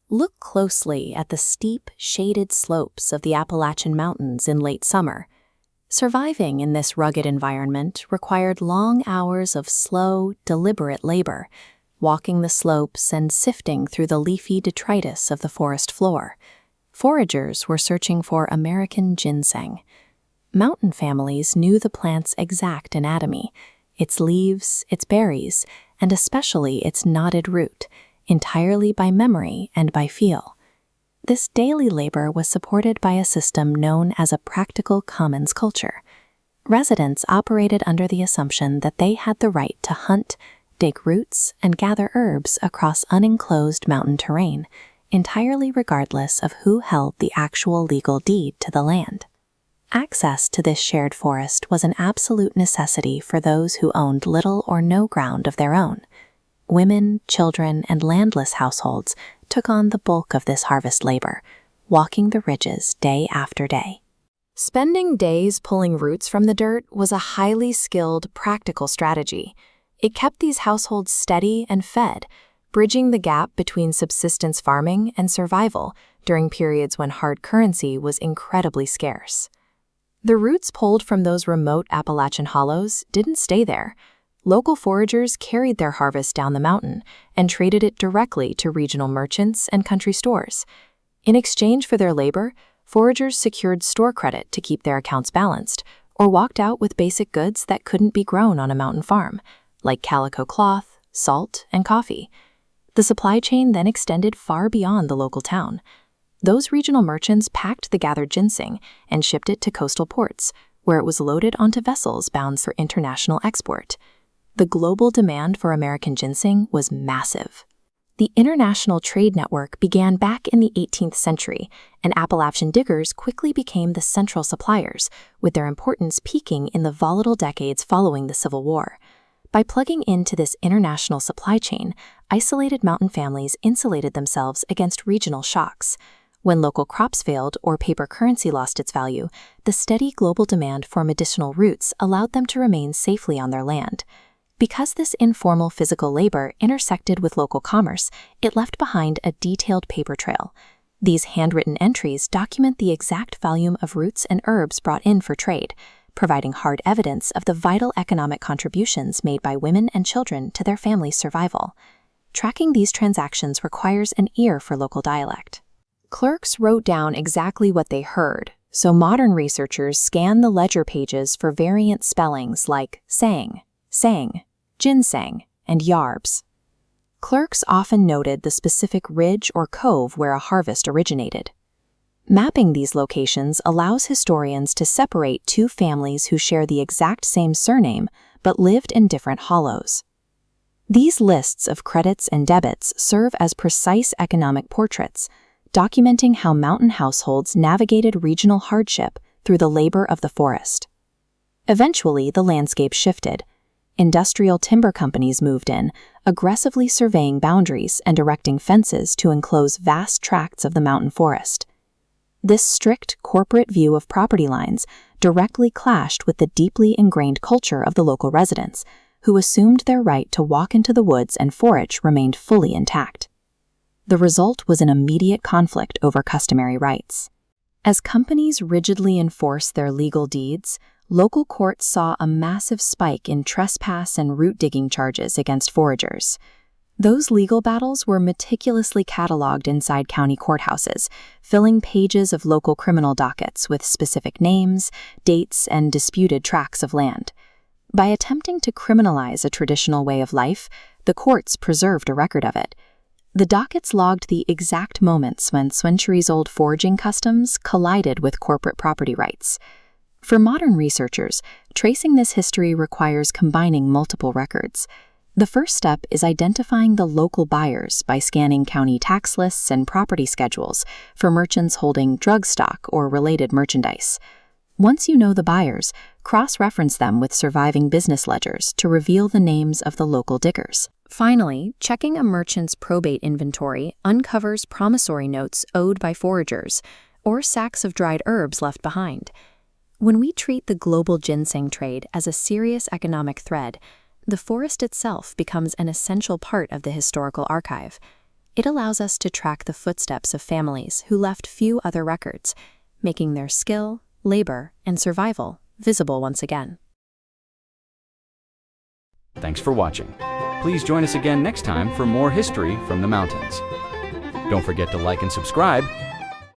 Look closely at the steep, shaded slopes of the Appalachian Mountains in late summer. Surviving in this rugged environment required long hours of slow, deliberate labor, walking the slopes and sifting through the leafy detritus of the forest floor. Foragers were searching for American ginseng. Mountain families knew the plant's exact anatomy, its leaves, its berries, and especially its knotted root, entirely by memory and by feel. This daily labor was supported by a system known as a practical commons culture. Residents operated under the assumption that they had the right to hunt, dig roots, and gather herbs across unenclosed mountain terrain, entirely regardless of who held the actual legal deed to the land. Access to this shared forest was an absolute necessity for those who owned little or no ground of their own. Women, children, and landless households took on the bulk of this harvest labor, walking the ridges day after day. Spending days pulling roots from the dirt was a highly skilled, practical strategy. It kept these households steady and fed, bridging the gap between subsistence farming and survival during periods when hard currency was incredibly scarce. The roots pulled from those remote Appalachian hollows didn't stay there. Local foragers carried their harvest down the mountain and traded it directly to regional merchants and country stores. In exchange for their labor, foragers secured store credit to keep their accounts balanced, or walked out with basic goods that couldn't be grown on a mountain farm, like calico cloth, salt, and coffee. The supply chain then extended far beyond the local town. Those regional merchants packed the gathered ginseng and shipped it to coastal ports, where it was loaded onto vessels bound for international export. The global demand for American ginseng was massive. The international trade network began back in the 18th century, and Appalachian diggers quickly became the central suppliers, with their importance peaking in the volatile decades following the Civil War. By plugging into this international supply chain, isolated mountain families insulated themselves against regional shocks. When local crops failed or paper currency lost its value, the steady global demand for medicinal roots allowed them to remain safely on their land. Because this informal physical labor intersected with local commerce, it left behind a detailed paper trail. These handwritten entries document the exact volume of roots and herbs brought in for trade, providing hard evidence of the vital economic contributions made by women and children to their family's survival. Tracking these transactions requires an ear for local dialect. Clerks wrote down exactly what they heard, so modern researchers scan the ledger pages for variant spellings like sang, ginseng, and yarbs. Clerks often noted the specific ridge or cove where a harvest originated. Mapping these locations allows historians to separate two families who share the exact same surname but lived in different hollows. These lists of credits and debits serve as precise economic portraits, documenting how mountain households navigated regional hardship through the labor of the forest. Eventually, the landscape shifted. Industrial timber companies moved in, aggressively surveying boundaries and erecting fences to enclose vast tracts of the mountain forest. This strict corporate view of property lines directly clashed with the deeply ingrained culture of the local residents, who assumed their right to walk into the woods and forage remained fully intact. The result was an immediate conflict over customary rights. As companies rigidly enforced their legal deeds, local courts saw a massive spike in trespass and root digging charges against foragers. Those legal battles were meticulously cataloged inside county courthouses, filling pages of local criminal dockets with specific names, dates, and disputed tracts of land. By attempting to criminalize a traditional way of life, the courts preserved a record of it. The dockets logged the exact moments when centuries-old foraging customs collided with corporate property rights. For modern researchers, tracing this history requires combining multiple records. The first step is identifying the local buyers by scanning county tax lists and property schedules for merchants holding drug stock or related merchandise. Once you know the buyers, cross-reference them with surviving business ledgers to reveal the names of the local diggers. Finally, checking a merchant's probate inventory uncovers promissory notes owed by foragers or sacks of dried herbs left behind. When we treat the global ginseng trade as a serious economic thread, The forest itself becomes an essential part of the historical archive. It allows us to track the footsteps of families who left few other records, making their skill, labor, and survival visible once again. Thanks for watching. Please join us again next time for more history from the mountains. Don't forget to like and subscribe,